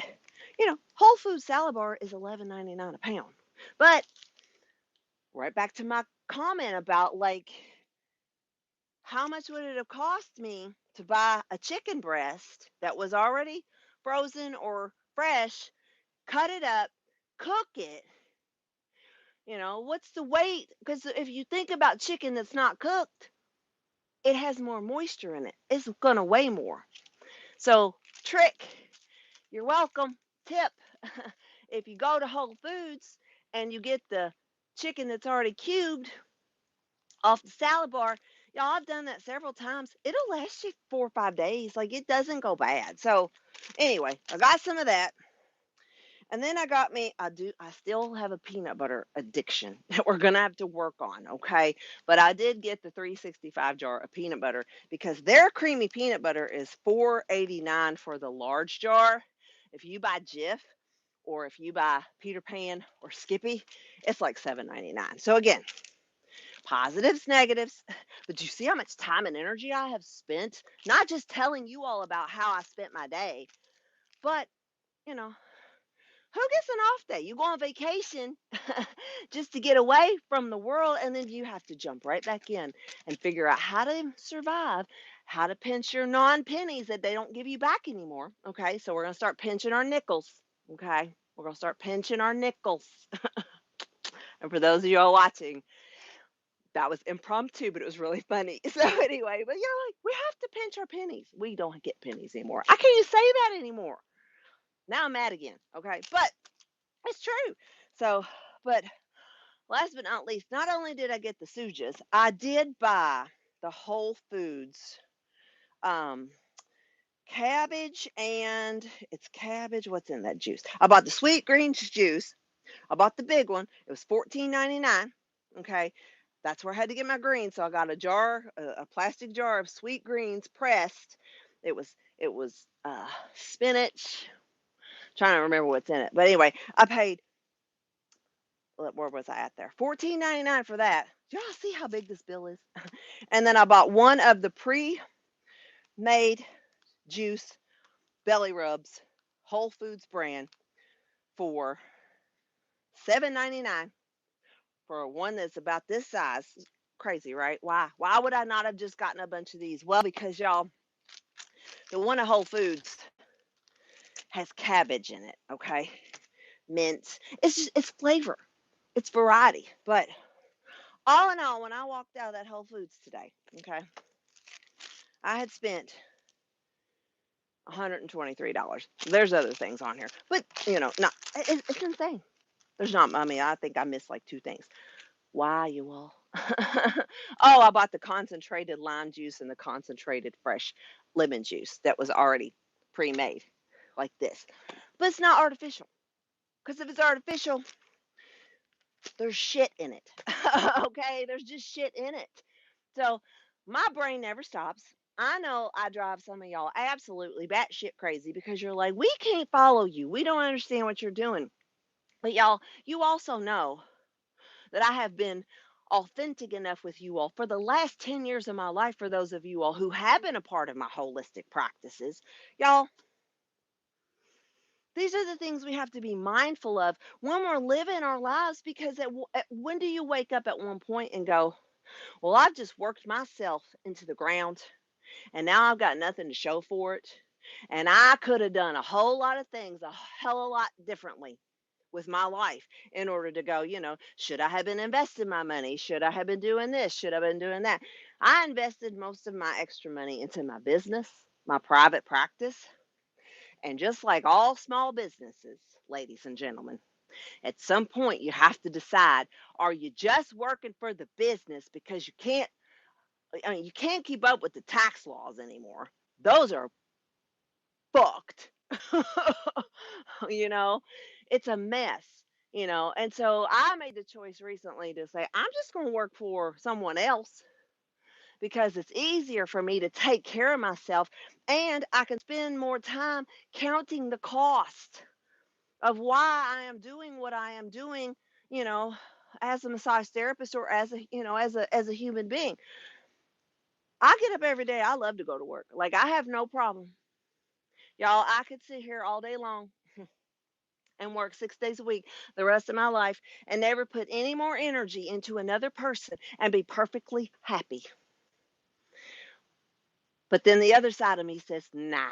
Whole Foods salad bar is $11.99 a pound. But right back to my comment about, like, how much would it have cost me to buy a chicken breast that was already frozen or fresh, cut it up, cook it? What's the weight? Because if you think about chicken that's not cooked, it has more moisture in it. It's going to weigh more. So, trick, you're welcome. Tip, if you go to Whole Foods and you get the chicken that's already cubed off the salad bar, y'all, I've done that several times. It'll last you 4 or 5 days. Like, it doesn't go bad. So, anyway, I got some of that. And then I still have a peanut butter addiction that we're going to have to work on, okay? But I did get the 365 jar of peanut butter because their creamy peanut butter is $4.89 for the large jar. If you buy Jif or if you buy Peter Pan or Skippy, it's like $7.99. So again, positives, negatives. But you see how much time and energy I have spent not just telling you all about how I spent my day, but you know, who gets an off day? You go on vacation just to get away from the world, and then you have to jump right back in and figure out how to survive, how to pinch your non-pennies that they don't give you back anymore. Okay, so we're gonna start pinching our nickels. Okay, we're gonna start pinching our nickels. And for those of you all watching, that was impromptu, but it was really funny. So anyway, but you're like, we have to pinch our pennies. We don't get pennies anymore. I can't even say that anymore. Now I'm mad again. Okay, but it's true. So, but last but not least, not only did I get the Sujas, I did buy the Whole Foods um, cabbage, and it's cabbage. What's in that juice? I bought the sweet greens juice. I bought the big one. It was $14.99. Okay, that's where I had to get my greens. So I got a plastic jar of sweet greens pressed. It was spinach. Trying to remember what's in it, but anyway, I paid, where was I at there? $14.99 for that. Do y'all see how big this bill is? And then I bought one of the pre-made juice belly rubs, Whole Foods brand, for $7.99 for one that's about this size. Crazy, right? Why? Why would I not have just gotten a bunch of these? Well, because y'all, the one at Whole Foods has cabbage in it, okay? Mint. It's flavor. It's variety. But all in all, when I walked out of that Whole Foods today, okay, I had spent $123. There's other things on here, but not. It's insane. There's not. I mean, I think I missed like two things. Why, you all? Oh, I bought the concentrated lime juice and the concentrated fresh lemon juice that was already pre-made, like this. But it's not artificial. Because if it's artificial, there's shit in it. Okay, there's just shit in it. So my brain never stops. I know I drive some of y'all absolutely batshit crazy because you're like, we can't follow you. We don't understand what you're doing. But y'all, you also know that I have been authentic enough with you all for the last 10 years of my life. For those of you all who have been a part of my holistic practices, y'all, these are the things we have to be mindful of when we're living our lives, because when do you wake up at one point and go, well, I've just worked myself into the ground and now I've got nothing to show for it. And I could have done a whole lot of things a hell of a lot differently with my life in order to go, should I have been investing my money? Should I have been doing this? Should I have been doing that? I invested most of my extra money into my business, my private practice. And just like all small businesses, ladies and gentlemen, at some point you have to decide, are you just working for the business because you can't keep up with the tax laws anymore. Those are fucked. you know, it's a mess. And so I made the choice recently to say, I'm just going to work for someone else because it's easier for me to take care of myself and I can spend more time counting the cost of why I am doing what I am doing, you know, as a massage therapist or as a human being. I get up every day. I love to go to work. Like, I have no problem. Y'all, I could sit here all day long and work 6 days a week the rest of my life and never put any more energy into another person and be perfectly happy. But then the other side of me says, nah,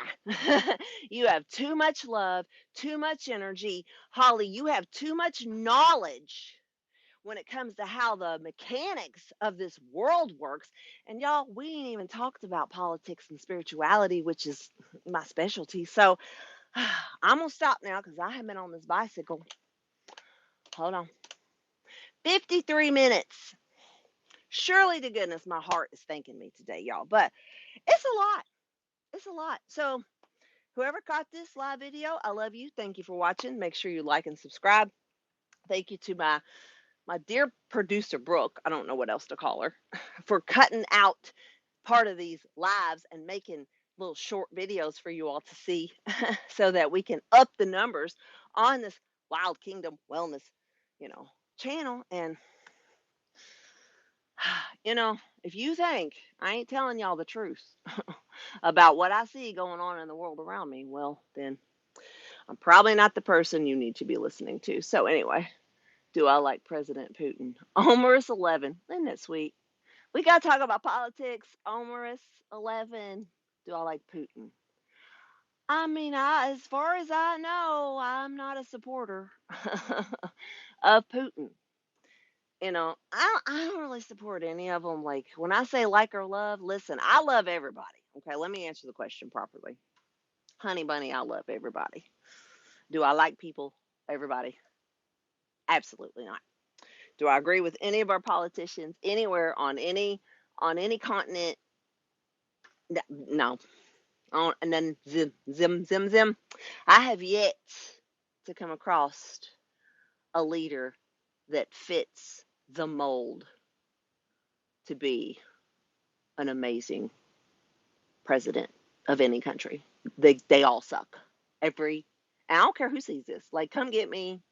you have too much love, too much energy. Holly, you have too much knowledge when it comes to how the mechanics of this world works. And y'all, we ain't even talked about politics and spirituality, which is my specialty. So I'm going to stop now because I have been on this bicycle. Hold on. 53 minutes. Surely to goodness, my heart is thanking me today, y'all. But it's a lot. It's a lot. So whoever caught this live video, I love you. Thank you for watching. Make sure you like and subscribe. Thank you to my dear producer, Brooke, I don't know what else to call her, for cutting out part of these lives and making little short videos for you all to see so that we can up the numbers on this Wild Kingdom Wellness, channel. And, if you think I ain't telling y'all the truth about what I see going on in the world around me, well, then I'm probably not the person you need to be listening to. So anyway, do I like President Putin? Omerus 11. Isn't that sweet? We got to talk about politics. Omerus 11. Do I like Putin? I mean, as far as I know, I'm not a supporter of Putin. I don't really support any of them. Like, when I say like or love, listen, I love everybody. Okay, let me answer the question properly. Honey bunny, I love everybody. Do I like people? Everybody? Absolutely not. Do I agree with any of our politicians anywhere on any continent? No. And then zim. I have yet to come across a leader that fits the mold to be an amazing president of any country. They all suck. I don't care who sees this. Like, come get me.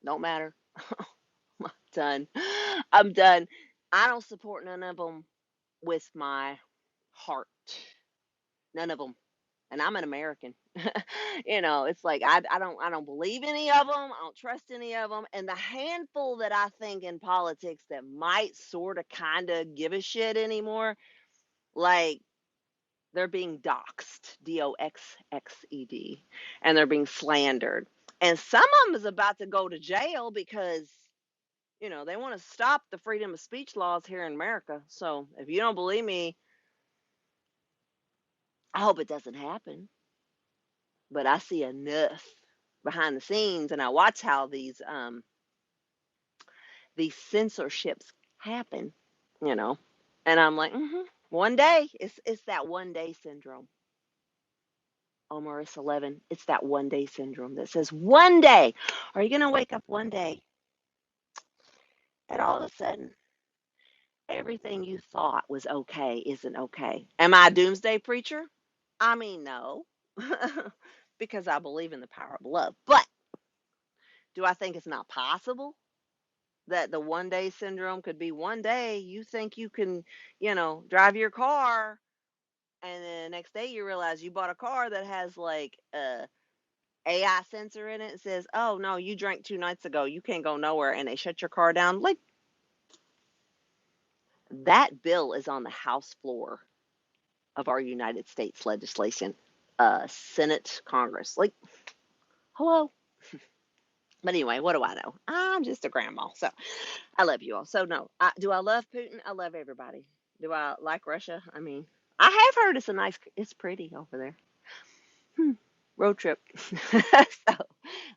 Don't matter. I'm done. I'm done. I don't support none of them with my heart. None of them. And I'm an American. It's like I don't believe any of them. I don't trust any of them. And the handful that I think in politics that might sort of kind of give a shit anymore, like, they're being doxxed, DOXXED, and they're being slandered. And some of them is about to go to jail because, they want to stop the freedom of speech laws here in America. So if you don't believe me, I hope it doesn't happen. But I see enough behind the scenes, and I watch how these censorships happen, and I'm like, one day, it's that one day syndrome. Omerus 11, it's that one day syndrome that says, one day, are you going to wake up one day and all of a sudden everything you thought was okay isn't okay? Am I a doomsday preacher? I mean, no, because I believe in the power of love. But do I think it's not possible that the one day syndrome could be one day you think you can, drive your car, and then the next day you realize you bought a car that has like a AI sensor in it and says, oh no, you drank 2 nights ago, you can't go nowhere, and they shut your car down. Like, that bill is on the House floor of our United States legislation, Senate, Congress. Like, hello. But anyway, what do I know? I'm just a grandma. So I love you all. So no, do I love Putin? I love everybody. Do I like Russia? I mean, I have heard it's pretty over there. Road trip. So, all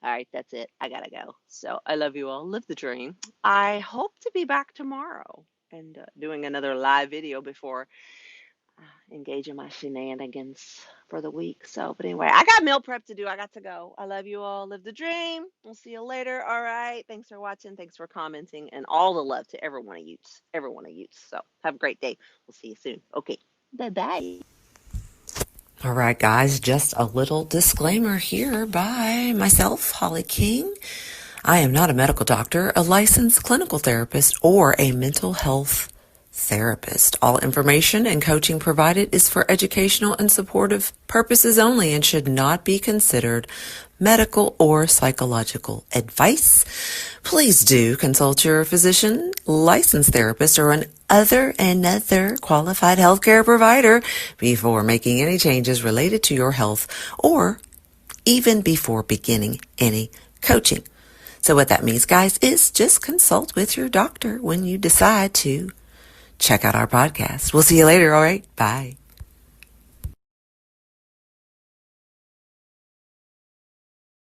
right, that's it. I gotta go. So I love you all. Live the dream. I hope to be back tomorrow and doing another live video before engage in my shenanigans for the week. So, but anyway, I got meal prep to do. I got to go. I love you all. Live the dream. We'll see you later. All right. Thanks for watching. Thanks for commenting, and all the love to every one of you. Every one of you. So have a great day. We'll see you soon. Okay. Bye-bye. All right, guys, just a little disclaimer here by myself, Holly King. I am not a medical doctor, a licensed clinical therapist, or a mental health therapist. All information and coaching provided is for educational and supportive purposes only and should not be considered medical or psychological advice. Please do consult your physician, licensed therapist, or another qualified healthcare provider before making any changes related to your health or even before beginning any coaching. So what that means, guys, is just consult with your doctor when you decide to check out our podcast. We'll see you later, all right? Bye.